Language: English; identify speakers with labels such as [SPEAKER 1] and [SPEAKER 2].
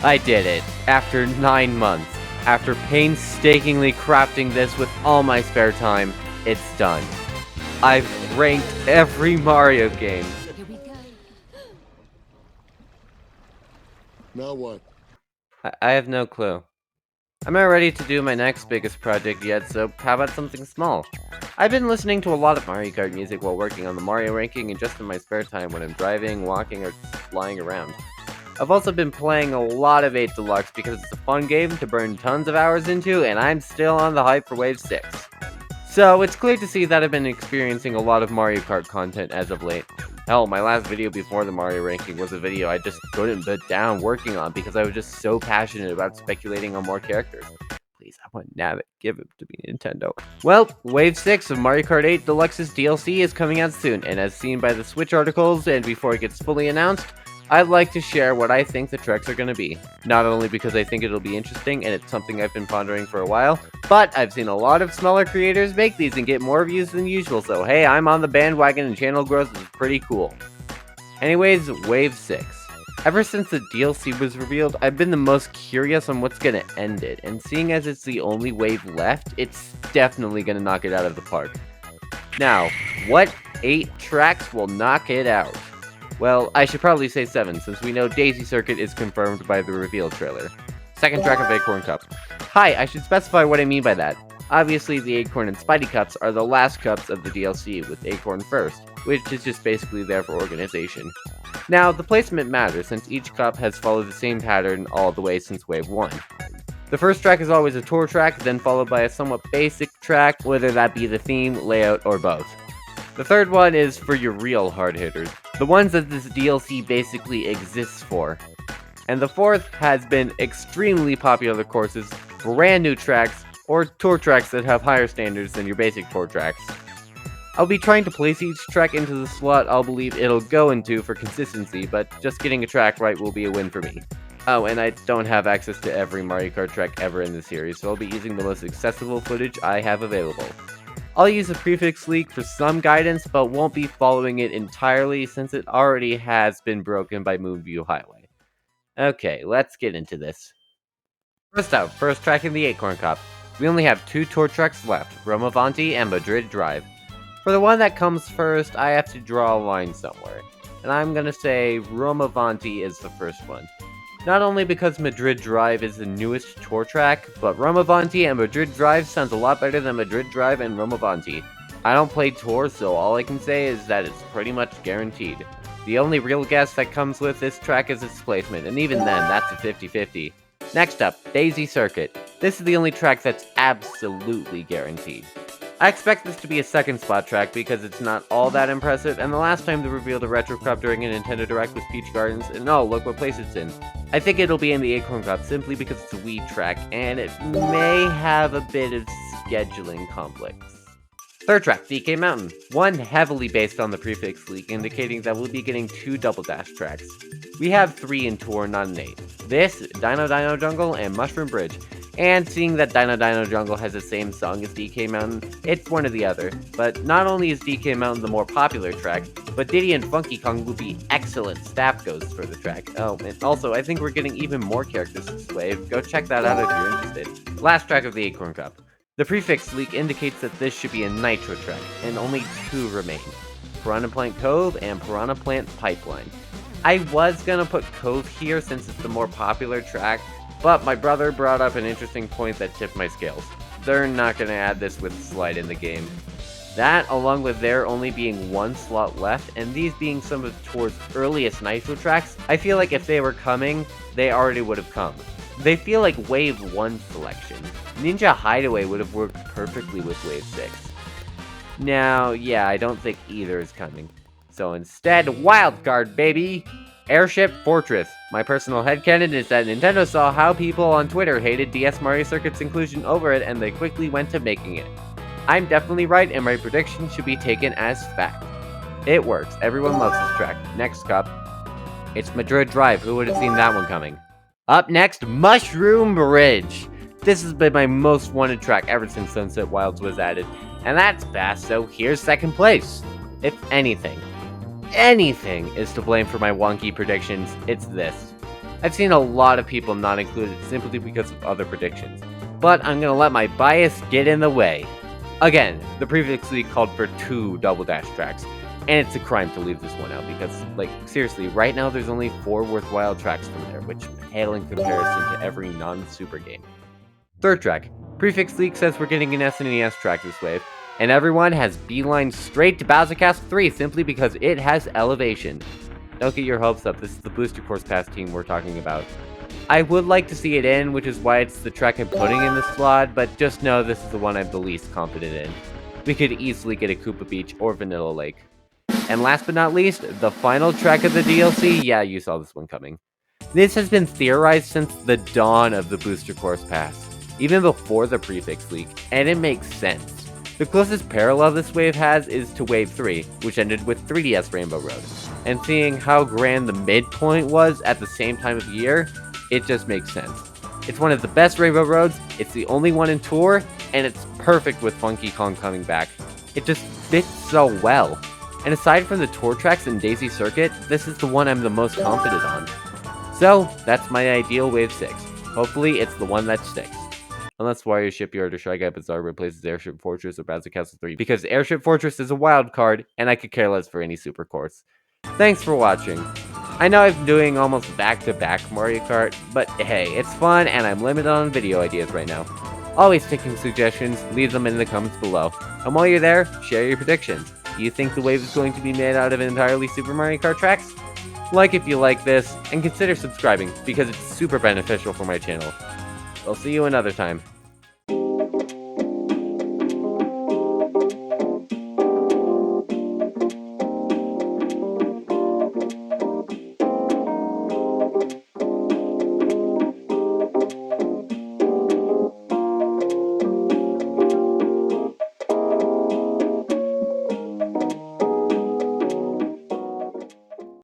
[SPEAKER 1] I did it. After 9 months. After painstakingly crafting this with all my spare time, it's done. I've ranked every Mario game.
[SPEAKER 2] Here we go.
[SPEAKER 3] Now what?
[SPEAKER 1] I have no clue. I'm not ready to do my next biggest project yet, so how about something small? I've been listening to a lot of Mario Kart music while working on the Mario ranking and just in my spare time when I'm driving, walking, or just flying around. I've also been playing a lot of 8 Deluxe because it's a fun game to burn tons of hours into, and I'm still on the hype for Wave 6. So it's clear to see that I've been experiencing a lot of Mario Kart content as of late. Hell, my last video before the Mario ranking was a video I just couldn't put down working on because I was just so passionate about speculating on more characters. Please, I want Nabbit. Give it to me, Nintendo. Well, Wave 6 of Mario Kart 8 Deluxe's DLC is coming out soon, and as seen by the Switch articles and before it gets fully announced, I'd like to share what I think the tracks are going to be. Not only because I think it'll be interesting and it's something I've been pondering for a while, but I've seen a lot of smaller creators make these and get more views than usual, so hey, I'm on the bandwagon and channel growth is pretty cool. Anyways, Wave 6. Ever since the DLC was revealed, I've been the most curious on what's going to end it, and seeing as it's the only wave left, it's definitely going to knock it out of the park. Now, what 8 tracks will knock it out? Well, I should probably say 7, since we know Daisy Circuit is confirmed by the reveal trailer. Second track of Acorn Cup. Hi, I should specify what I mean by that. Obviously, the Acorn and Spidey Cups are the last cups of the DLC, with Acorn first, which is just basically there for organization. Now, the placement matters, since each cup has followed the same pattern all the way since Wave 1. The first track is always a tour track, then followed by a somewhat basic track, whether that be the theme, layout, or both. The third one is for your real hard hitters, the ones that this DLC basically exists for. And the fourth has been extremely popular courses, brand new tracks, or tour tracks that have higher standards than your basic tour tracks. I'll be trying to place each track into the slot I'll believe it'll go into for consistency, but just getting a track right will be a win for me. Oh, and I don't have access to every Mario Kart track ever in the series, so I'll be using the most accessible footage I have available. I'll use a prefix leak for some guidance, but won't be following it entirely since it already has been broken by Moonview Highway. Okay, let's get into this. First out, first track in the Acorn Cup. We only have 2 tour tracks left, Romavanti and Madrid Drive. For the one that comes first, I have to draw a line somewhere, and I'm gonna say Romavanti is the first one. Not only because Madrid Drive is the newest tour track, but Romavanti and Madrid Drive sounds a lot better than Madrid Drive and Romavanti. I don't play tour, so all I can say is that it's pretty much guaranteed. The only real guess that comes with this track is its placement, and even then, that's a 50-50. Next up, Daisy Circuit. This is the only track that's absolutely guaranteed. I expect this to be a second spot track because it's not all that impressive, and the last time they revealed a Retro Cup during a Nintendo Direct was Peach Gardens, and oh, look what place it's in. I think it'll be in the Acorn Cup simply because it's a Wii track, and it may have a bit of scheduling conflicts. Third track, DK Mountain. One heavily based on the prefix leak, indicating that we'll be getting 2 Double Dash tracks. We have 3 in tour, not an 8. This, Dino Dino Jungle, and Mushroom Bridge. And seeing that Dino Dino Jungle has the same song as DK Mountain, it's one or the other. But not only is DK Mountain the more popular track, but Diddy and Funky Kong will be excellent staff ghosts for the track. Oh, and also, I think we're getting even more characters this wave. Go check that out if you're interested. Last track of the Acorn Cup. The prefix leak indicates that this should be a Nitro track, and only 2 remain. Piranha Plant Cove and Piranha Plant Pipeline. I was gonna put Cove here since it's the more popular track, but my brother brought up an interesting point that tipped my scales. They're not gonna add this with Slide in the game. That, along with there only being 1 slot left, and these being some of Tour's earliest Nitro tracks, I feel like if they were coming, they already would have come. They feel like Wave 1 selection. Ninja Hideaway would have worked perfectly with Wave 6. Now, yeah, I don't think either is coming. So instead, Wildcard, baby! Airship Fortress. My personal headcanon is that Nintendo saw how people on Twitter hated DS Mario Circuit's inclusion over it, and they quickly went to making it. I'm definitely right, and my prediction should be taken as fact. It works. Everyone loves this track. Next cup. It's Madrid Drive. Who would have seen that one coming? Up next, Mushroom Bridge. This has been my most wanted track ever since Sunset Wilds was added, and that's fast, so here's second place. If anything is to blame for my wonky predictions, it's this. I've seen a lot of people not include it simply because of other predictions, but I'm gonna let my bias get in the way. Again, the previous league called for 2 Double Dash tracks, and it's a crime to leave this one out because, like, seriously, right now there's only 4 worthwhile tracks from there, which pale in comparison to every non-super game. Third track, Prefix Leak says we're getting an SNES track this wave, and everyone has beeline straight to Bowser Castle 3 simply because it has elevation. Don't get your hopes up, this is the Booster Course Pass team we're talking about. I would like to see it in, which is why it's the track I'm putting in the slot, but just know this is the one I'm the least confident in. We could easily get a Koopa Beach or Vanilla Lake. And last but not least, the final track of the DLC, yeah, you saw this one coming. This has been theorized since the dawn of the Booster Course Pass, even before the prefix leak, and it makes sense. The closest parallel this wave has is to Wave 3, which ended with 3DS Rainbow Road, and seeing how grand the midpoint was at the same time of year, it just makes sense. It's one of the best Rainbow Roads, it's the only one in Tour, and it's perfect with Funky Kong coming back. It just fits so well. And aside from the Tour tracks and Daisy Circuit, this is the one I'm the most confident on. So, that's my ideal Wave 6. Hopefully, it's the one that sticks. Unless Wario Shipyard or Shy Guy Bazaar replaces Airship Fortress or Bowser Castle 3, because Airship Fortress is a wild card, and I could care less for any super course. Thanks for watching. I know I'm doing almost back-to-back Mario Kart, but hey, it's fun and I'm limited on video ideas right now. Always taking suggestions, leave them in the comments below. And while you're there, share your predictions. Do you think the wave is going to be made out of entirely Super Mario Kart tracks? Like if you like this, and consider subscribing, because it's super beneficial for my channel. I'll see you another time.